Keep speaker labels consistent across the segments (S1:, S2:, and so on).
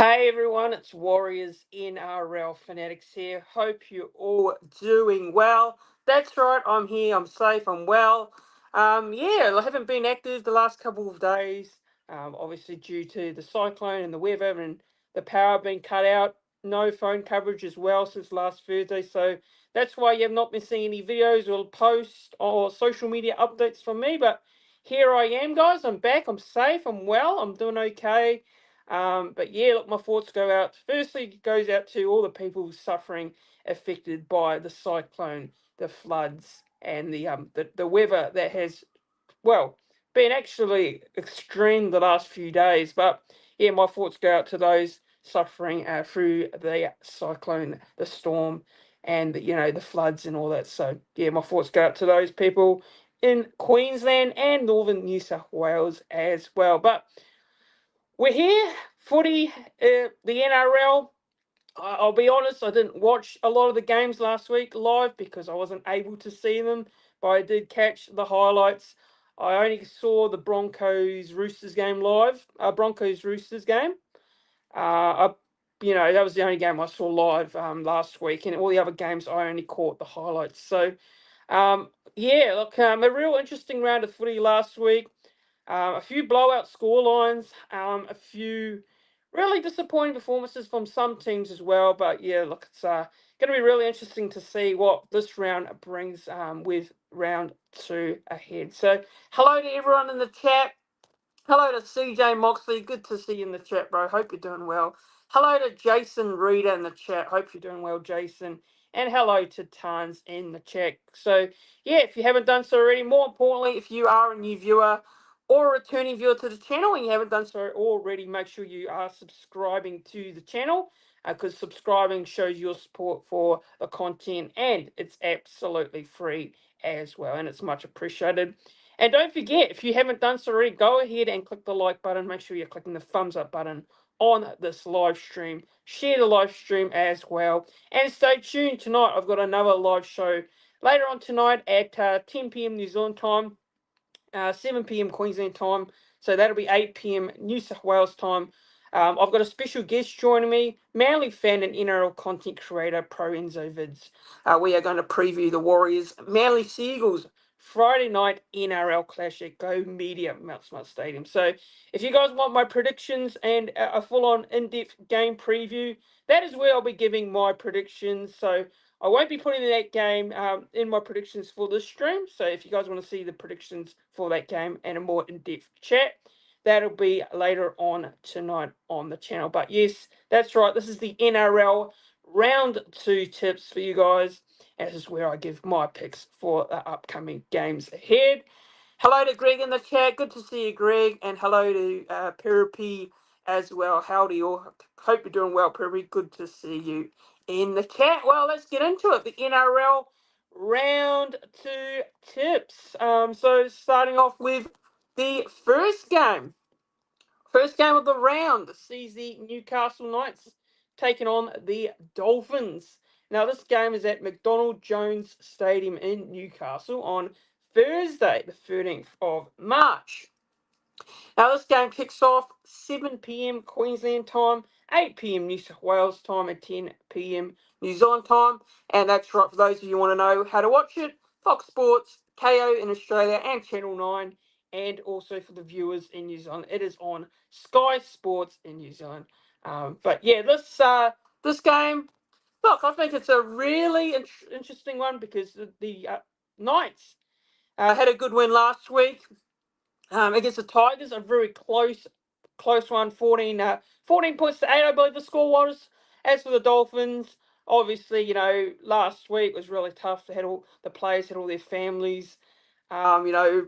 S1: Hey everyone, it's Warriors Nrl Fanatics here. Hope you're all doing well. That's right, I'm here, I'm safe, I'm well. I haven't been active the last couple of days, obviously due to the cyclone and the weather and the power being cut out. No phone coverage as well since last Thursday, so that's why you have not been seeing any videos or posts or social media updates from me. But here I am, guys. I'm back, I'm safe, I'm well, I'm doing okay. But yeah, look, my thoughts go out. Firstly, it goes out to all the people suffering affected by the cyclone, the floods, and the weather that has well been actually extreme the last few days. But yeah, my thoughts go out to those suffering through the cyclone, the storm, and the floods and all that. So yeah, my thoughts go out to those people in Queensland and northern New South Wales as well. But we're here, footy, the NRL. I'll be honest, I didn't watch a lot of the games last week live because I wasn't able to see them, but I did catch the highlights. I only saw the Broncos Roosters game live, Broncos Roosters game. That was the only game I saw live last week, and all the other games I only caught the highlights. So, a real interesting round of footy last week. A few blowout scorelines, a few really disappointing performances from some teams as well. But yeah, look, it's going to be really interesting to see what this round brings with round two ahead. So, hello to everyone in the chat. Hello to CJ Moxley. Good to see you in the chat, bro. Hope you're doing well. Hello to Jason Reader in the chat. Hope you're doing well, Jason. And hello to Tans in the chat. So, yeah, if you haven't done so already, more importantly, if you are a new viewer or a returning viewer to the channel and you haven't done so already, make sure you are subscribing to the channel because subscribing shows your support for the content and it's absolutely free as well and it's much appreciated. And don't forget, if you haven't done so already, go ahead and click the like button. Make sure you're clicking the thumbs up button on this live stream. Share the live stream as well. And stay tuned tonight. I've got another live show later on tonight at 10 p.m. New Zealand time, 7 p.m. Queensland time. So that'll be 8 p.m. New South Wales time. I've got a special guest joining me, Manly fan and NRL content creator, Pro Enzo Vids. We are going to preview the Warriors, Manly Seagulls, Friday night NRL clash at Go Media Mount Smart Stadium. So if you guys want my predictions and a full-on in-depth game preview, that is where I'll be giving my predictions. So I won't be putting that game in my predictions for this stream. So if you guys want to see the predictions for that game and a more in-depth chat, that'll be later on tonight on the channel. But yes, that's right. This is the NRL round 2 tips for you guys. And this is where I give my picks for the upcoming games ahead. Hello to Greg in the chat. Good to see you, Greg. And hello to Pirapi as well. Howdy all. Hope you're doing well, Pirapi. Good to see you in the chat. Well, let's get into it. The NRL round 2 tips. So starting off with the first game. First game of the round sees the Newcastle Knights taking on the Dolphins. Now, this game is at McDonald Jones Stadium in Newcastle on Thursday, the 13th of March. Now, this game kicks off 7 p.m. Queensland time, 8 p.m. New South Wales time, and 10 p.m. New Zealand time. And that's right, for those of you who want to know how to watch it, Fox Sports, KO in Australia, and Channel 9. And also for the viewers in New Zealand, it is on Sky Sports in New Zealand. But yeah, this game, look, I think it's a really interesting one because the Knights had a good win last week against the Tigers, a very close one, 14 points to 8, I believe the score was. As for the Dolphins, obviously, last week was really tough. They had all the players had all their families, they were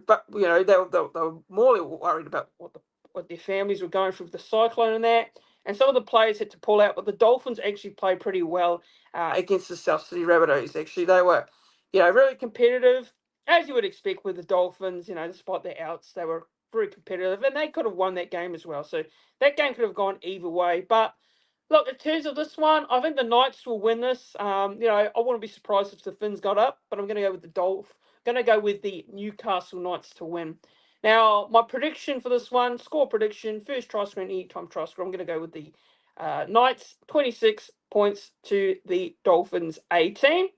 S1: more worried about what their families were going through with the cyclone and that. And some of the players had to pull out, but the Dolphins actually played pretty well against the South City Rabbitohs. Actually, they were, really competitive, as you would expect with the Dolphins. Despite their outs, they were very competitive, and they could have won that game as well. So that game could have gone either way. But look, in terms of this one, I think the Knights will win this. I wouldn't be surprised if the Finns got up, but I'm going to go with the Going to go with the Newcastle Knights to win. Now, my prediction for this one, score prediction, first try score and anytime try score, I'm going to go with the Knights 26 points to the Dolphins 18.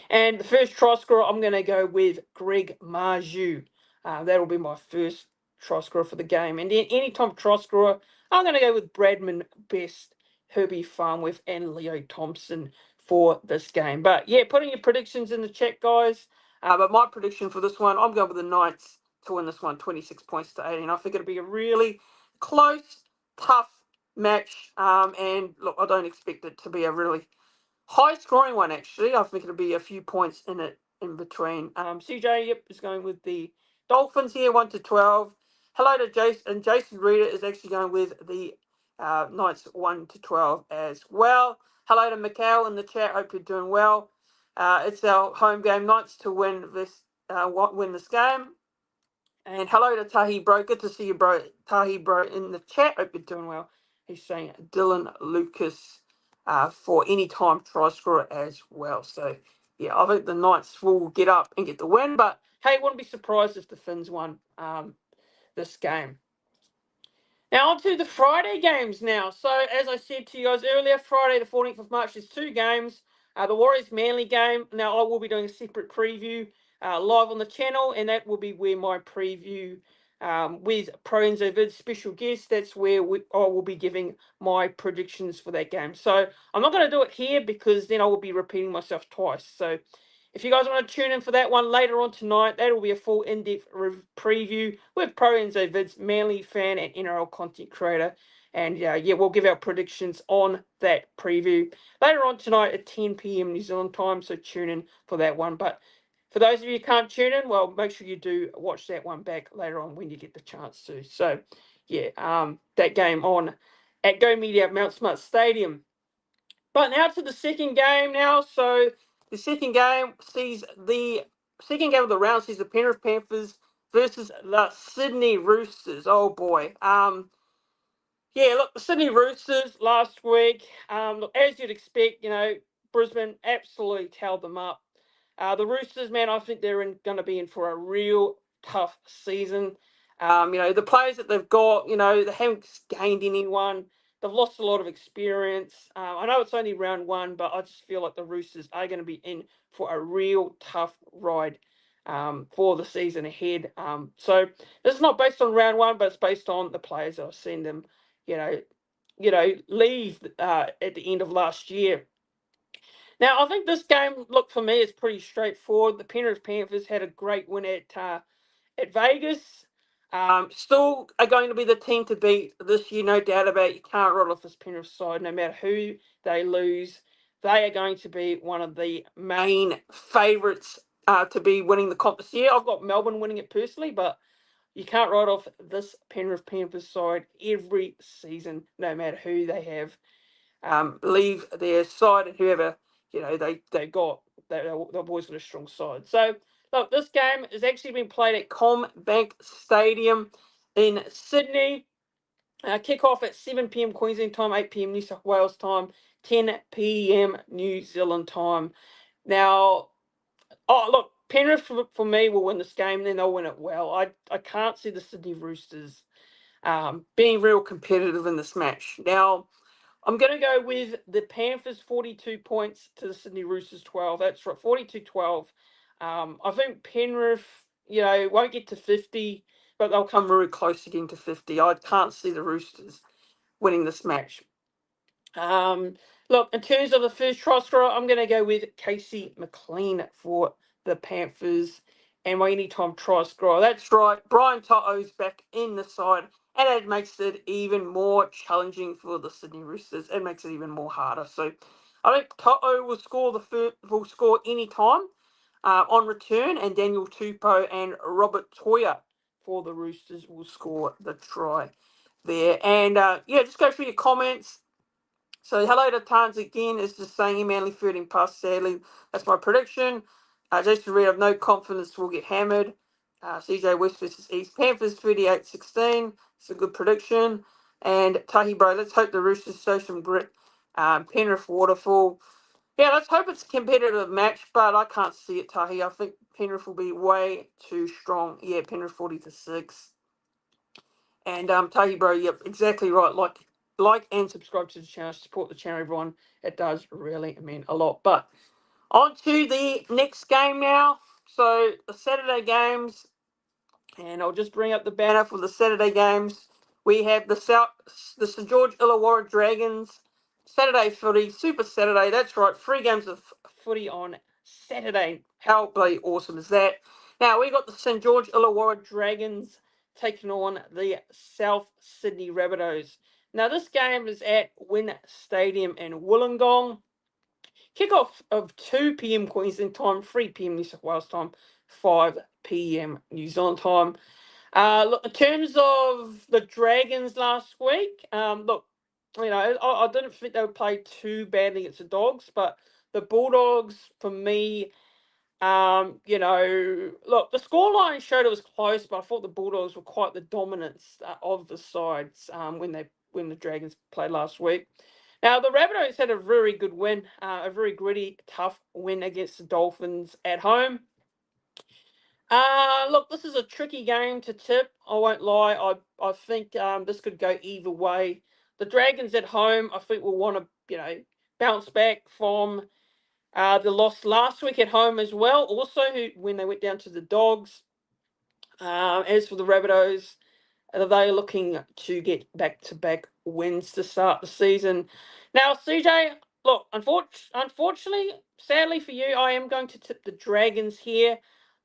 S1: And the first try scorer, I'm going to go with Greg Marju. That'll be my first try scorer for the game. And then anytime try scorer, I'm going to go with Bradman Best, Herbie Farnworth, and Leo Thompson for this game. But yeah, put in your predictions in the chat, guys. But my prediction for this one, I'm going with the Knights to win this one, 26 points to 18. I think it'll be a really close, tough match. And look, I don't expect it to be a really high scoring one, actually. I think it'll be a few points in it in between. CJ, is going with the Dolphins here, 1 to 12. Hello to Jason, and Jason Reader is actually going with the Knights 1 to 12 as well. Hello to Mikhail in the chat. Hope you're doing well. It's our home game, Knights to win this game. And hello to Tahi Bro. Good to see you, bro. Tahi Bro in the chat. Hope you're doing well. He's saying Dylan Lucas for any time try scorer as well. So, yeah, I think the Knights will get up and get the win. But, hey, wouldn't be surprised if the Finns won this game. Now, on to the Friday games now. So, as I said to you guys earlier, Friday the 14th of March, there's 2 games. The Warriors-Manly game. Now, I will be doing a separate preview live on the channel, and that will be where my preview with Pro Enzo Vid special guest, that's where I will be giving my predictions for that game. So, I'm not going to do it here because then I will be repeating myself twice. So, if you guys want to tune in for that one later on tonight, that will be a full in-depth preview with Pro Enzo Vids, Manly fan and NRL content creator. And yeah, we'll give our predictions on that preview later on tonight at 10 p.m. New Zealand time. So tune in for that one. But for those of you who can't tune in, well, make sure you do watch that one back later on when you get the chance to. So yeah, that game on at Go Media Mount Smart Stadium. But now to the second game now. So the second game of the round sees the Penrith Panthers versus the Sydney Roosters. Oh boy. Yeah, look, the Sydney Roosters last week, look, as you'd expect, Brisbane absolutely towed them up. The Roosters, man, I think they're going to be in for a real tough season. The players that they've got, they haven't gained anyone. They've lost a lot of experience. I know it's only round 1, but I just feel like the Roosters are going to be in for a real tough ride for the season ahead. So this is not based on round 1, but it's based on the players I've seen them, leave at the end of last year. Now, I think this game, look, for me, is pretty straightforward. The Penrith Panthers had a great win at Vegas. Still are going to be the team to beat this year, no doubt about it. You can't roll off this Penrith side, no matter who they lose. They are going to be one of the main favourites to be winning the comp this year. I've got Melbourne winning it personally, but you can't write off this Penrith Panthers side every season, no matter who they have leave their side and whoever they've always got a strong side. So look, this game has actually been played at CommBank Stadium in Sydney. Kick off at 7 p.m. Queensland time, 8 p.m. New South Wales time, 10 p.m. New Zealand time. Now, look, Penrith for me will win this game, then they'll win it well. I can't see the Sydney Roosters being real competitive in this match. Now, I'm going to go with the Panthers 42 points to the Sydney Roosters 12. That's right, 42-12. I think Penrith, won't get to 50, but they'll come very close again to 50. I can't see the Roosters winning this match. Look, in terms of the first try scorer, I'm going to go with Casey McLean for the Panthers and my anytime try scorer. That's right, Brian To'o's back in the side, and it makes it even more challenging for the Sydney Roosters. It makes it even more harder. So I think To'o will score any time on return, and Daniel Tupou and Robert Toya for the Roosters will score the try there. And just go through your comments. So hello to Tans again. It's just saying Manly 13 past, sadly. That's my prediction. Jason Reed, I have no confidence we'll get hammered. CJ West versus East Panthers 38-16. It's a good prediction. And Tahi Bro, let's hope the Roosters show some grit. Penrith Waterfall. Yeah, let's hope it's a competitive match, but I can't see it, Tahi. I think Penrith will be way too strong. Yeah, Penrith 40-6. And Tahi Bro, yep, exactly right. Like like and subscribe to the channel. Support the channel, everyone. It does really mean a lot. But on to the next game now. So the Saturday games, and I'll just bring up the banner for the Saturday games. We have the St George Illawarra Dragons Saturday footy, Super Saturday. That's right, 3 games of footy on Saturday. How bloody awesome is that? Now we got the St George Illawarra Dragons taking on the South Sydney Rabbitohs. Now this game is at Wynn Stadium in Wollongong. Kickoff of 2 p.m. Queensland time, 3 p.m. New South Wales time, 5 p.m. New Zealand time. Look, in terms of the Dragons last week, look, I didn't think they would play too badly against the Dogs, but the Bulldogs, for me, look, the scoreline showed it was close, but I thought the Bulldogs were quite the dominance of the sides when the Dragons played last week. Now, the Rabbitohs had a very good win, a very gritty, tough win against the Dolphins at home. Look, this is a tricky game to tip. I won't lie. I think this could go either way. The Dragons at home, I think, will want to, bounce back from the loss last week at home as well. Also, when they went down to the Dogs. As for the Rabbitohs, they're looking to get back-to-back wins to start the season. Now, CJ, look, unfortunately, sadly for you, I am going to tip the Dragons here.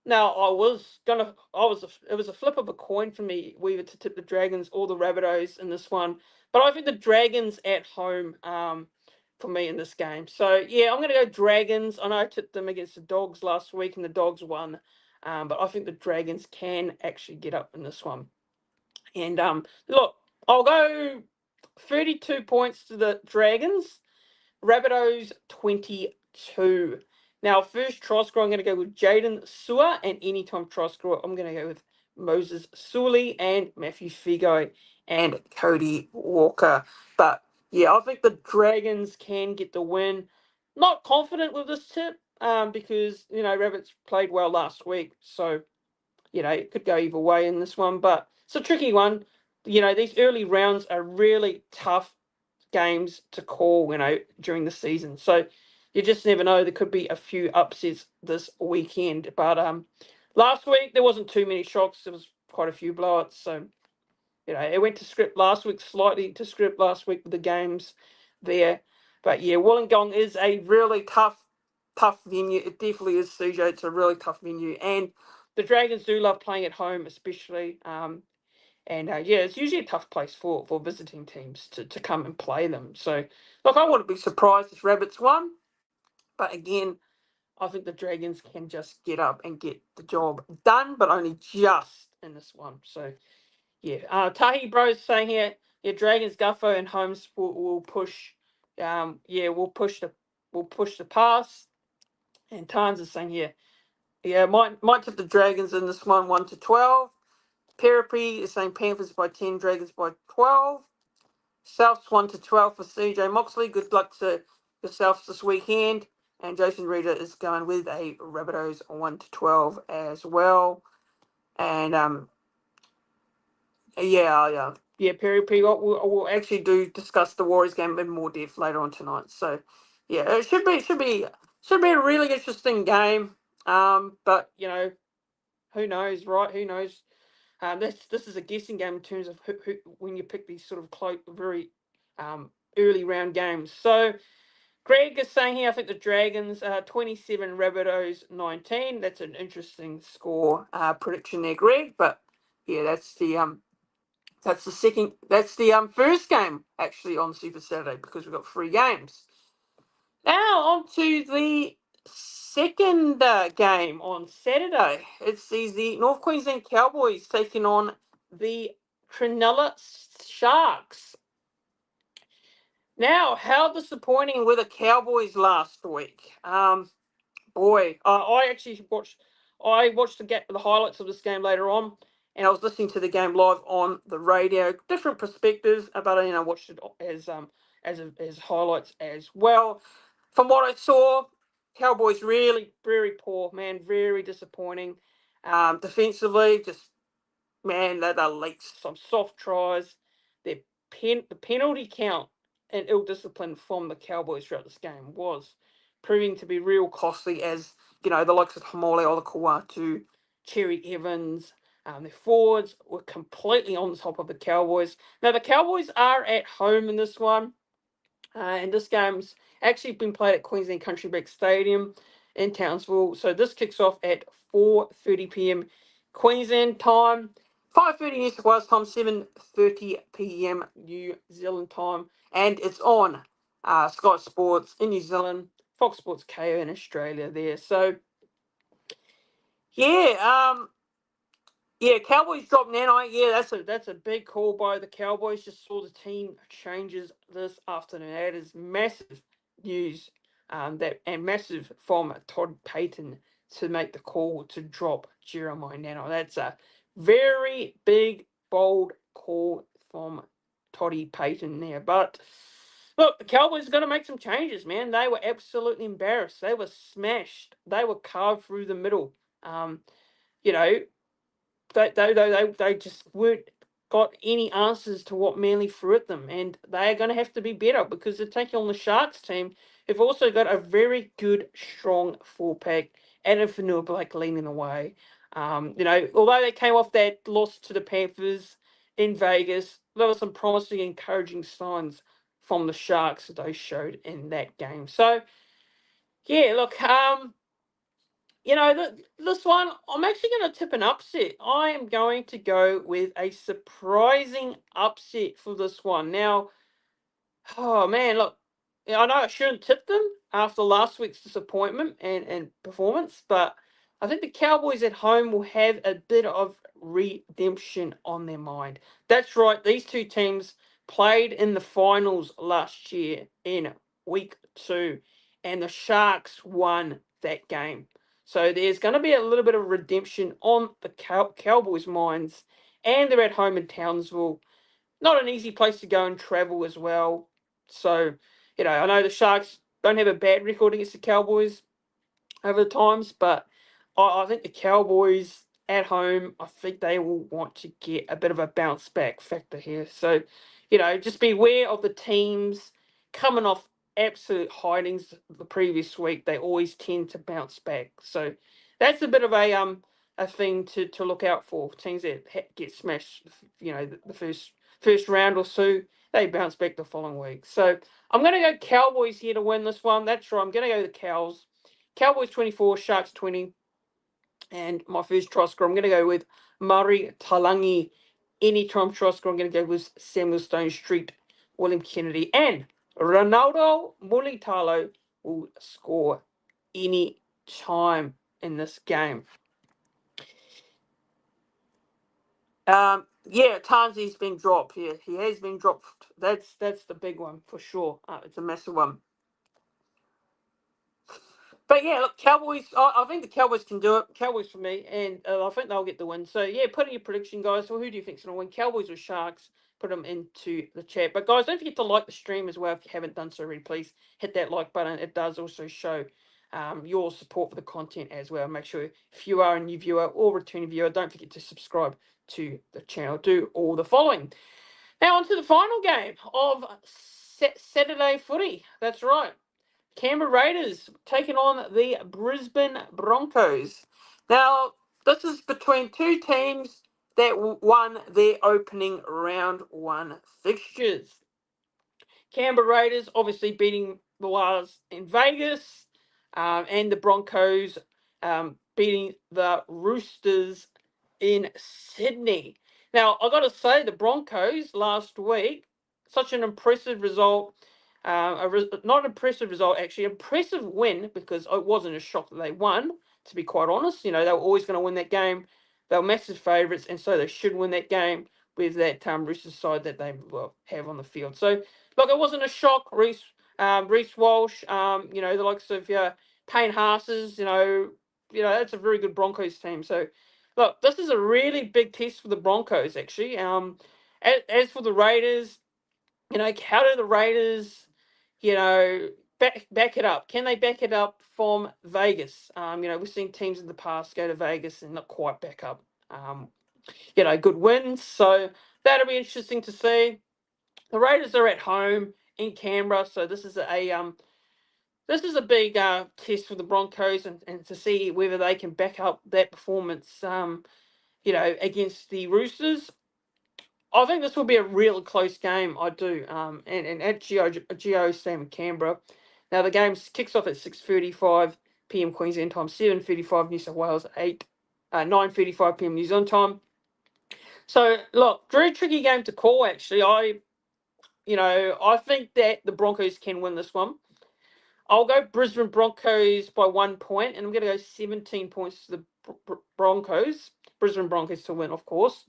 S1: Now, it was a flip of a coin for me whether to tip the Dragons or the Rabbitohs in this one. But I think the Dragons at home for me in this game. So, yeah, I'm going to go Dragons. I know I tipped them against the Dogs last week and the Dogs won. But I think the Dragons can actually get up in this one. And look, I'll go 32 points to the Dragons. Rabbitohs 22. Now, first try scorer, I'm going to go with Jaden Sewer, and anytime try scorer, I'm going to go with Moses Sully and Matthew Figo and Cody Walker. But yeah, I think the Dragons can get the win. Not confident with this tip because Rabbits played well last week, so it could go either way in this one, but it's a tricky one. These early rounds are really tough games to call, during the season. So you just never know. There could be a few upsets this weekend. But last week, there wasn't too many shocks. There was quite a few blowouts. So, it went to script last week, slightly to script last week with the games there. But, yeah, Wollongong is a really tough venue. It definitely is, CJ. It's a really tough venue. And the Dragons do love playing at home, especially. It's usually a tough place for visiting teams to come and play them. So, look, I wouldn't be surprised if Rabbits won. But again, I think the Dragons can just get up and get the job done, but only just in this one. So, yeah. Tahi Bros saying here, Dragons, Guffo, and Holmes will push. We'll push the pass. And Tarns is saying here, might tip the Dragons in this one, 1-12. Peripy is saying Panthers by 10, Dragons by 12. Souths 1-12 for CJ Moxley. Good luck to yourselves this weekend. And Jason Reader is going with a Rabbitohs 1-12 as well. And Peripy. We'll actually discuss the Warriors game in more depth later on tonight. So yeah, it should be a really interesting game. But who knows, right? Who knows? This is a guessing game in terms of who when you pick these sort of close, very early round games. So Greg is saying here, I think the Dragons 27, Rabbitohs 19. That's an interesting score prediction there, Greg. But yeah, that's the first game actually on Super Saturday because we've got 3 games. Now on to the second game on Saturday. It sees the North Queensland Cowboys taking on the Cronulla Sharks. Now, how disappointing were the Cowboys last week? I actually watched the highlights of this game later on, and I was listening to the game live on the radio. Different perspectives, but I watched it as highlights as well. From what I saw, Cowboys really very poor, man, very disappointing. Defensively, just man, they leaked some soft tries. Their the penalty count and ill discipline from the Cowboys throughout this game was proving to be real costly, as the likes of Hamole Olakau'atu, Cherry Evans, their forwards were completely on top of the Cowboys. Now the Cowboys are at home in this one. And this game's actually been played at Queensland Country Bank Stadium in Townsville. So this kicks off at 4:30 p.m. Queensland time, 5:30 New South Wales time, 7:30 p.m. New Zealand time, and it's on Sky Sports in New Zealand, Fox Sports KO in Australia there. So yeah, yeah, Cowboys dropped Nanai. Yeah, that's a big call by the Cowboys. Just saw the team changes this afternoon. That is massive news, and massive from Todd Payton to make the call to drop Jeremiah Nanai. That's a very big, bold call from Toddy Payton there. But look, the Cowboys are going to make some changes, man. They were absolutely embarrassed. They were smashed. They were carved through the middle. You know, they just weren't got any answers to what Manly threw at them, and they are going to have to be better because they're taking on the Sharks team, who've also got a very good, strong full pack, and Fanua Blake leading the way. Although they came off that loss to the Panthers in Vegas, there were some promising, encouraging signs from the Sharks that they showed in that game. So, yeah, look, this one, I'm actually going to tip an upset. I am going to go with a surprising upset for this one. Now, oh man, look, I know I shouldn't tip them after last week's disappointment and performance, but I think the Cowboys at home will have a bit of redemption on their mind. That's right, these two teams played in the finals last year in week 2, and the Sharks won that game. So there's going to be a little bit of redemption on the Cowboys' minds, and they're at home in Townsville. Not an easy place to go and travel as well. So, I know the Sharks don't have a bad record against the Cowboys over the times, but I think the Cowboys at home, I think they will want to get a bit of a bounce back factor here. So, just beware of the teams coming off absolute hidings the previous week. They always tend to bounce back. So that's a bit of a thing to look out for. Teams that get smashed, the first round or so, they bounce back the following week. So I'm going to go Cowboys here to win this one. That's right. I'm going to go the Cows. Cowboys 24, Sharks 20. And my first try scorer, I'm going to go with Murray Talangi. Anytime try scorer, I'm going to go with Samuel Stone Street, William Kennedy. And Ronaldo Mulitalo will score any time in this game. Tanzi's been dropped here. He has been dropped. That's the big one for sure. It's a massive one. But yeah, look, Cowboys. I think the Cowboys can do it. Cowboys for me, and I think they'll get the win. So yeah, put in your prediction, guys. Well, who do you think's going to win? Cowboys or Sharks? Put them into the chat. But guys, don't forget to like the stream as well if you haven't done so already. Please hit that like button. It does also show your support for the content as well. Make sure if you are a new viewer or returning viewer, don't forget to subscribe to the channel. Do all the following. Now on to the final game of Saturday footy. That's right. Canberra Raiders taking on the Brisbane Broncos. Now, this is between two teams that won their opening round 1 fixtures. Canberra Raiders obviously beating the Wars in Vegas, and the Broncos beating the Roosters in Sydney. Now, I got to say, the Broncos last week, such an impressive result. Not an impressive result, actually. Impressive win, because it wasn't a shock that they won, to be quite honest. They were always going to win that game. They were massive favourites, and so they should win that game with that Roosters side that they have on the field. So, look, it wasn't a shock. Reece Walsh, the likes of Payne Haas's, that's a very good Broncos team. So, look, this is a really big test for the Broncos, actually. As for the Raiders, how do the Raiders, back it up? Can they back it up from Vegas? We've seen teams in the past go to Vegas and not quite back up, good wins. So that'll be interesting to see. The Raiders are at home in Canberra, so this is a big test for the Broncos, and to see whether they can back up that performance, against the Roosters. I think this will be a real close game. I do. And at Geo Stadium in Canberra. Now the game kicks off at 6:35 p.m. Queensland time, 7:35 New South Wales, 9:35 p.m. New Zealand time. So look, very tricky game to call. Actually, I think that the Broncos can win this one. I'll go Brisbane Broncos by 1 point, and I'm going to go 17 points to the Broncos. Brisbane Broncos to win, of course,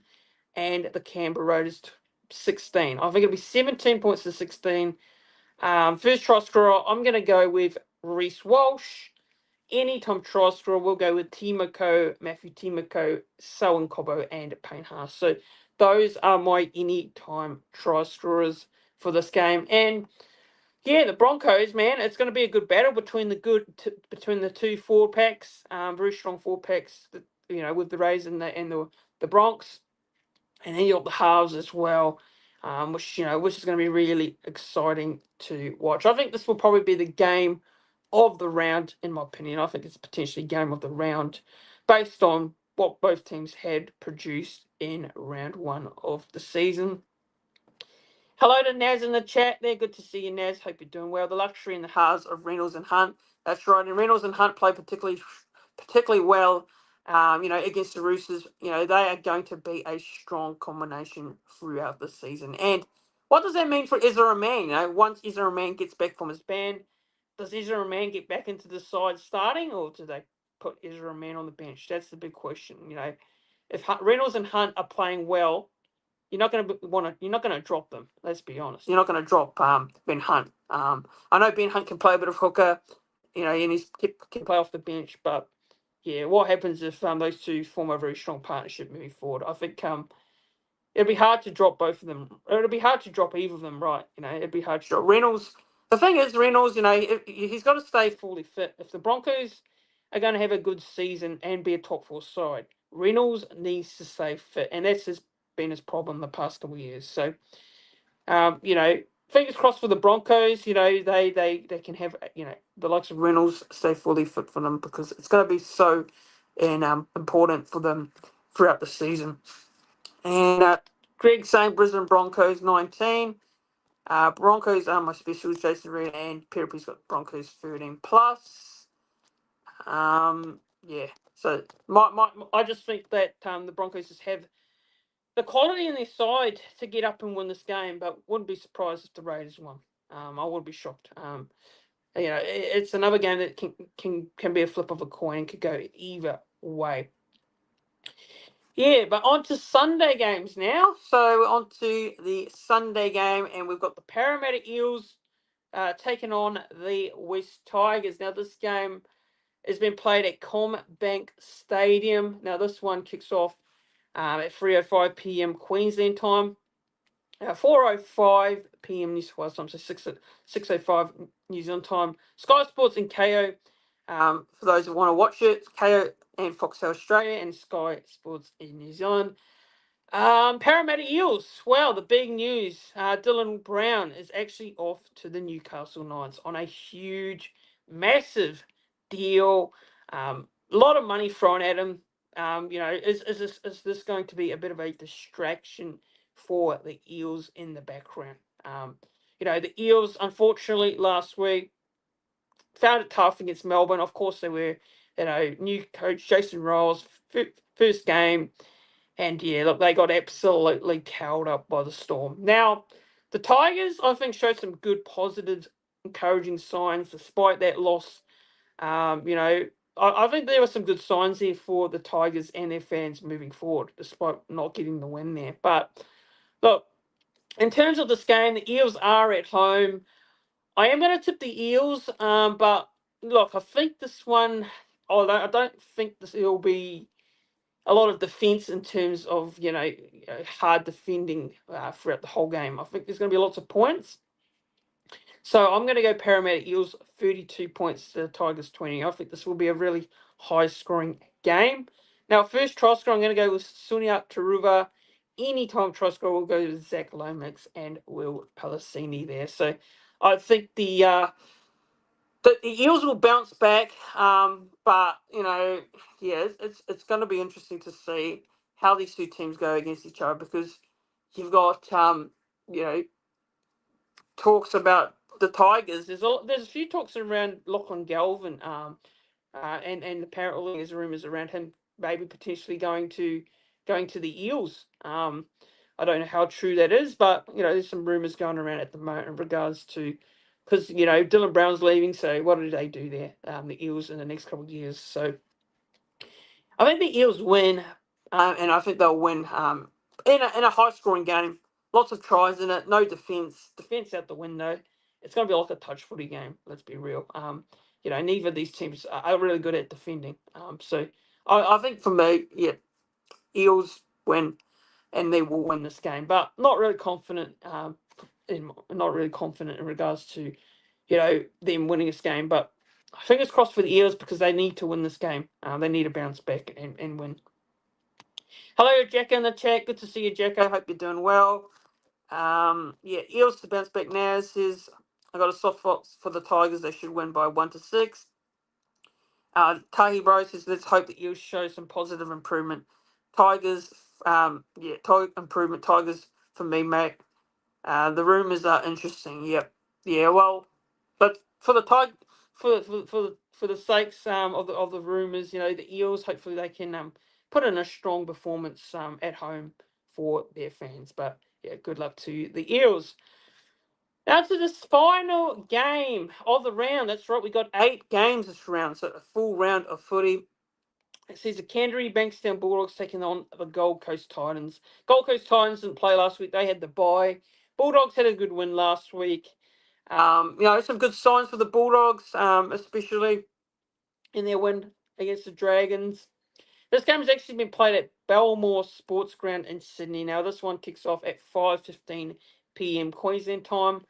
S1: and the Canberra Raiders 16. I think it'll be 17 points to 16. First try scorer, I'm going to go with Reece Walsh. Anytime try scorer, we'll go with Matthew Timoko, Selwyn Cobbo, and Payne Haas. So those are my anytime try scorers for this game. And yeah, the Broncos, man, it's going to be a good battle between the two forward packs. Very strong forward packs, with the Rays and the Bronx, and then you got the halves as well, which is going to be really exciting to watch. I think this will probably be the game of the round, in my opinion. I think it's potentially game of the round, based on what both teams had produced in round one of the season. Hello to Naz in the chat there. Good to see you, Naz. Hope you're doing well. The luxury and the halves of Reynolds and Hunt. That's right. And Reynolds and Hunt play particularly well, against the Roosters. They are going to be a strong combination throughout the season. And what does that mean for Ezra Mann? Once Ezra Mann gets back from his ban, does Ezra Mann get back into the side starting, or do they put Ezra Mann on the bench? That's the big question. If Reynolds and Hunt are playing well, you're not going to drop them. Let's be honest. You're not going to drop Ben Hunt. I know Ben Hunt can play a bit of hooker, and he can play off the bench. But yeah, what happens if those two form a very strong partnership moving forward? I think it'd be hard to drop both of them. It'll be hard to drop either of them, right? It'd be hard to drop Reynolds. The thing is, Reynolds, he's got to stay fully fit. If the Broncos are going to have a good season and be a top four side, Reynolds needs to stay fit, and that's been his problem the past couple of years. So, fingers crossed for the Broncos. They can have the likes of Reynolds stay fully fit for them, because it's going to be so important for them throughout the season. And Greg saying Brisbane Broncos 19. Broncos are my specials. Jason Reed and Peter P's got Broncos 13 plus. Yeah. So I just think that the Broncos just have the quality in their side to get up and win this game, but wouldn't be surprised if the Raiders won. I would be shocked. It's another game that can be a flip of a coin, could go either way. Yeah, but on to Sunday games now. So on to the Sunday game, and we've got the Parramatta Eels taking on the West Tigers. Now this game has been played at CommBank Stadium. Now this one kicks off at 3:05 p.m. Queensland time, 4:05 p.m. New South Wales time, so 6:05 New Zealand time. Sky Sports and KO, for those who want to watch it, KO and Foxtel Australia and Sky Sports in New Zealand. Parramatta Eels. Well, the big news, Dylan Brown is actually off to the Newcastle Knights on a huge, massive deal. A lot of money thrown at him. Is this going to be a bit of a distraction for the Eels in the background? The Eels, unfortunately, last week found it tough against Melbourne. Of course, they were, new coach Jason Ryall's first game. And yeah, look, they got absolutely towed up by the Storm. Now, the Tigers, I think, showed some good, positive, encouraging signs despite that loss. I think there were some good signs there for the Tigers and their fans moving forward, despite not getting the win there. But look, in terms of this game, the Eels are at home. I am going to tip the Eels, but look, I think this one, I don't think this will be a lot of defence in terms of, hard defending throughout the whole game. I think there's going to be lots of points. So I'm going to go Parramatta Eels 32 points to the Tigers 20. I think this will be a really high-scoring game. Now, first try scorer, I'm going to go with Sunia Taruva anytime try scorer will go to Zach Lomax and Will Palacini there. So I think the Eels will bounce back, but yeah, it's going to be interesting to see how these two teams go against each other, because you've got talks about the Tigers. There's a few talks around Lachlan Galvin, and apparently there's rumours around him maybe potentially going to the Eels. I don't know how true that is, but there's some rumours going around at the moment in regards to, because Dylan Brown's leaving, so what do they do there? The Eels in the next couple of years. So I think the Eels win, and I think they'll win in a high scoring game. Lots of tries in it, no defence. Defence out the window. It's going to be like a touch footy game. Let's be real. Neither of these teams are really good at defending. So I think for me, yeah, Eels win, and they will win this game. But not really confident. Not really confident in regards to them winning this game. But fingers crossed for the Eels, because they need to win this game. They need to bounce back and win. Hello, Jack in the chat. Good to see you, Jack. I hope you're doing well. Eels to bounce back now. Says I got a soft spot for the Tigers. They should win by 1-6. Tahi Bro says let's hope that Eels show some positive improvement. Tigers, improvement. Tigers for me, mate. The rumours are interesting. Yep. Yeah. Well, but for the for the sakes of the rumours, the Eels, hopefully they can put in a strong performance at home for their fans. But yeah, good luck to the Eels. Now to this final game of the round. That's right, we got 8 games this round, so a full round of footy. It says the Canterbury Bankstown Bulldogs taking on the Gold Coast Titans. Gold Coast Titans didn't play last week. They had the bye. Bulldogs had a good win last week. Some good signs for the Bulldogs, especially in their win against the Dragons. This game has actually been played at Belmore Sports Ground in Sydney. Now, this one kicks off at 5:15 p.m. Queensland time,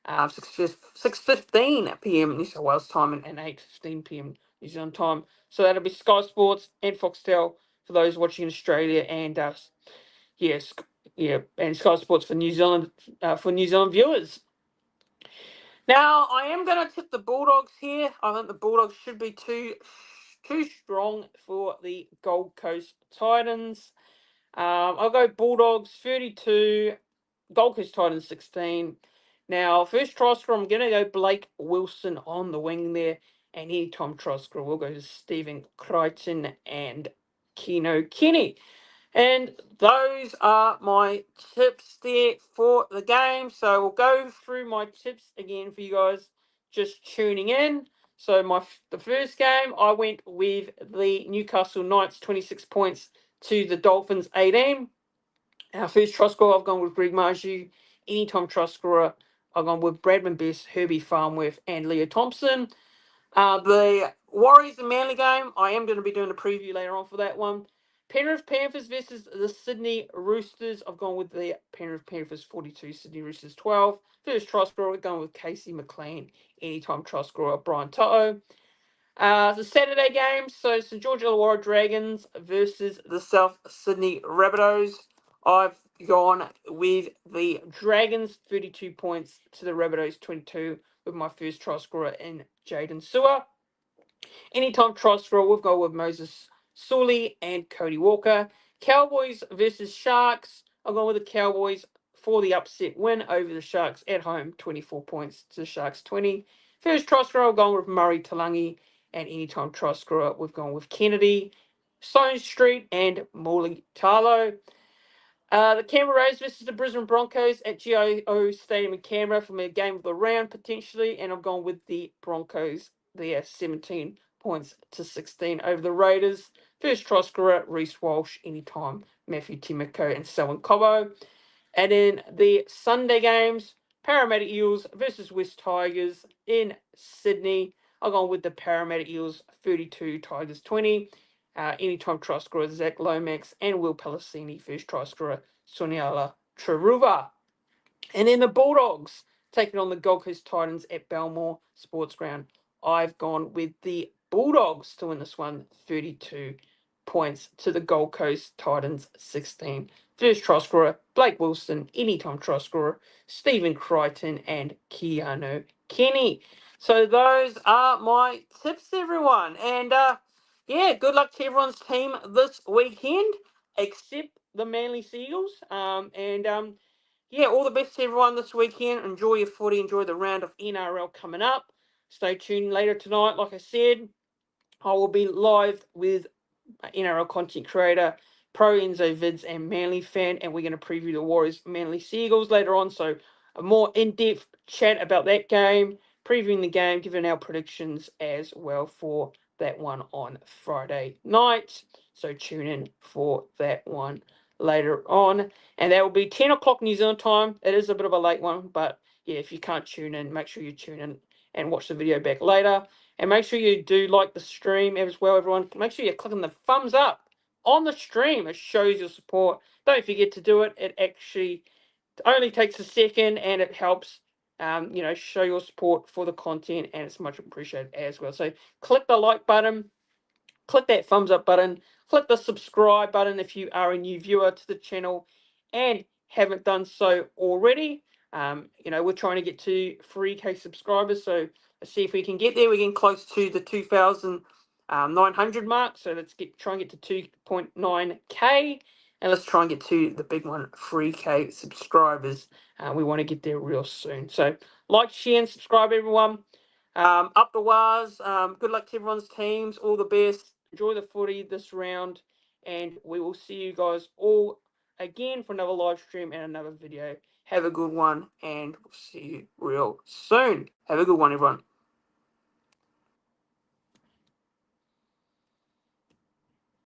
S1: 6:15 p.m. New South Wales time, and 8:15 p.m. New Zealand time. So that'll be Sky Sports and Foxtel for those watching in Australia, and and Sky Sports for New Zealand viewers. Now, I am going to tip the Bulldogs here. I think the Bulldogs should be too strong for the Gold Coast Titans. I'll go Bulldogs 32, Gold Coast Titans 16. Now, first try scorer, I'm going to go Blake Wilson on the wing there. And anytime try scorer, we'll go to Stephen Crichton and Keno Kenny. And those are my tips there for the game. So we'll go through my tips again for you guys just tuning in. So the first game, I went with the Newcastle Knights 26 points to the Dolphins 18. Our first try scorer, I've gone with Greg Marju. Anytime try scorer, I've gone with Bradman Best, Herbie Farnworth, and Leo Thompson. The Warriors and Manly game, I am going to be doing a preview later on for that one. Penrith Panthers versus the Sydney Roosters. I've gone with the Penrith Panthers 42, Sydney Roosters 12. First try scorer, we're going with Casey McLean. Anytime try scorer, Brian To'o. The Saturday game, so St George Illawarra Dragons versus the South Sydney Rabbitohs. I've gone with the Dragons 32 points to the Rabbitohs 22 with my first try scorer in Jaden Sewer. Anytime try scorer, we've got with Moses Sully and Cody Walker. Cowboys versus Sharks. I've gone with the Cowboys for the upset win over the Sharks at home, 24 points to the Sharks 20. First try scorer, I've gone with Murray Talangi, and anytime try scorer, we've gone with Kennedy, Stone Street, and Morley Tarlo. The Canberra Rays versus the Brisbane Broncos at GIO Stadium in Canberra for my game of the round, potentially, and I've gone with the Broncos there, 17 points to 16 over the Raiders. First try scorer, Reece Walsh, anytime, Matthew Timoko and Selwyn Cobbo. And in the Sunday games, Parramatta Eels versus West Tigers in Sydney. I've gone with the Parramatta Eels 32, Tigers 20. Anytime try scorer, Zach Lomax and Will Palacini. First try scorer, Soniala Traruva. And then the Bulldogs taking on the Gold Coast Titans at Belmore Sports Ground. I've gone with the Bulldogs to win this one, 32 points to the Gold Coast Titans 16. First try scorer, Blake Wilson, anytime try scorer, Stephen Crichton, and Keanu Kenny. So those are my tips, everyone. And yeah, good luck to everyone's team this weekend, except the Manly Seagulls. Yeah, all the best to everyone this weekend. Enjoy your footy. Enjoy the round of NRL coming up. Stay tuned later tonight. Like I said, I will be live with NRL content creator, pro Enzo Vids, and Manly fan, and we're going to preview the Warriors Manly Seagulls later on. So a more in-depth chat about that game, previewing the game, giving our predictions as well for that one on Friday night. So tune in for that one later on, and that will be 10 o'clock New Zealand time. It is a bit of a late one, but yeah, if you can't tune in, make sure you tune in and watch the video back later. And make sure you do like the stream as well, everyone. Make sure you're clicking the thumbs up on the stream. It shows your support. Don't forget to do it. It actually only takes a second, and it helps, show your support for the content, and it's much appreciated as well. So click the like button, click that thumbs up button, click the subscribe button if you are a new viewer to the channel and haven't done so already. We're trying to get to 3K subscribers, so let's see if we can get there. We're getting close to the 2,900 mark, so let's try and get to 2.9K, and let's try and get to the big one, 3K subscribers. We want to get there real soon. So like, share, and subscribe, everyone. Up the Wars. Good luck to everyone's teams. All the best. Enjoy the footy this round, and we will see you guys all again for another live stream and another video. Have a good one, and we'll see you real soon. Have a good one, everyone.